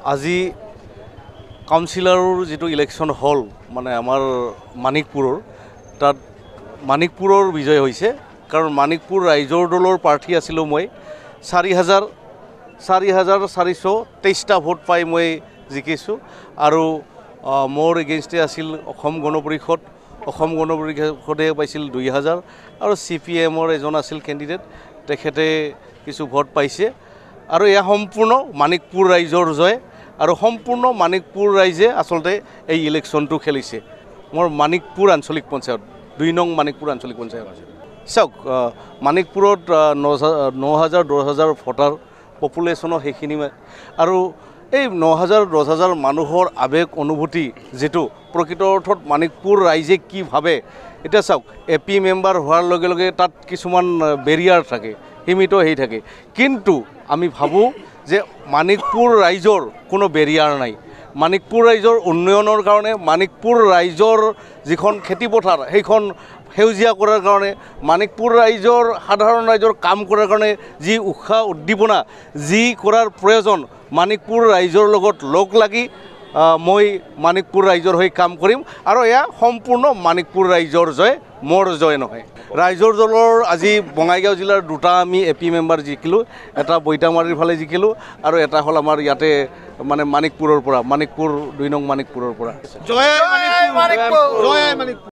আজি কাউন্সিলৰৰ যিটো ইলেকশ্যন হ'ল মানে আমাৰ মানিকপুৰৰ তাত মানিকপুৰৰ বিজয় হৈছে কাৰণ মানিকপুৰ ৰাইজৰ দলৰ প্ৰাৰ্থী আছিলোঁ মই 4,423টা ভোট পাই মই জিকিছোঁ আৰু মোৰ এগেইনষ্টে আছিল অসম গণ পৰিষদে পাইছিল 2,000 আৰু CPMৰ এজন আছিল কেণ্ডিডেট তেখেতে কিছু ভোট পাইছে আৰু এয়া সম্পূৰ্ণ মানিকপুৰ ৰাইজৰ জয় আৰু সম্পূৰ্ণ মানিকপুৰ ৰাইজে আচলতে এই ইলেকশ্যনটো খেলিছে মোৰ মানিকপুৰ আঞ্চলিক পঞ্চায়ত 2 নং মানিকপুৰ আঞ্চলিক পঞ্চায়ত আছে চাওক মানিকপুৰত 9,000-10,000 ভোটাৰ পপুলেশ্যনৰ সেইখিনি আৰু এই 9,000-10,000 মানুহৰ আৱেগ অনুভূতি যেটো প্ৰকৃত অৰ্থত মানিকপুৰ ৰাইজে কি ভাবে এটা চাওক AP মেম্বাৰ হোৱাৰ লগে লগে তাত কিছুমান বেৰিয়াৰ থাকে সীমিত হৈ থাকে কিন্তু আমি ভাবো যে মানিকপুৰ ৰাইজৰ কোনো বেৰিয়াৰ নাই মানিকপুৰ ৰাইজৰ উন্নয়নৰ কাৰণে মানিকপুৰ ৰাইজৰ যিখন খেতিপথাৰ সেইখন সেউজীয়া কৰাৰ কাৰণে মানিকপুৰ ৰাইজৰ সাধাৰণ ৰাইজৰ কাম কৰাৰ কাৰণে যি উৎসাহ উদ্দীপনা যি কৰাৰ প্ৰয়োজন মানিকপুৰ ৰাইজৰ লগত লগ লাগি মই মানিকপুৰ ৰাইজৰ হৈ কাম কৰিম আৰু এয়া সম্পূৰ্ণ মানিকপুৰ ৰাইজৰ জয় মোৰ জয় নহয় ৰাইজৰ দলৰ আজি বঙাইগাঁও জিলাৰ দুটা আমি AP মেম্বাৰ জিকিলোঁ এটা বৈতামাৰীৰ ফালে জিকিলোঁ আৰু এটা হ'ল আমাৰ ইয়াতে মানে মানিকপুৰৰ পৰা মানিকপুৰ 2 নং মানিকপুৰৰ পৰা জয় মানিকপুৰ।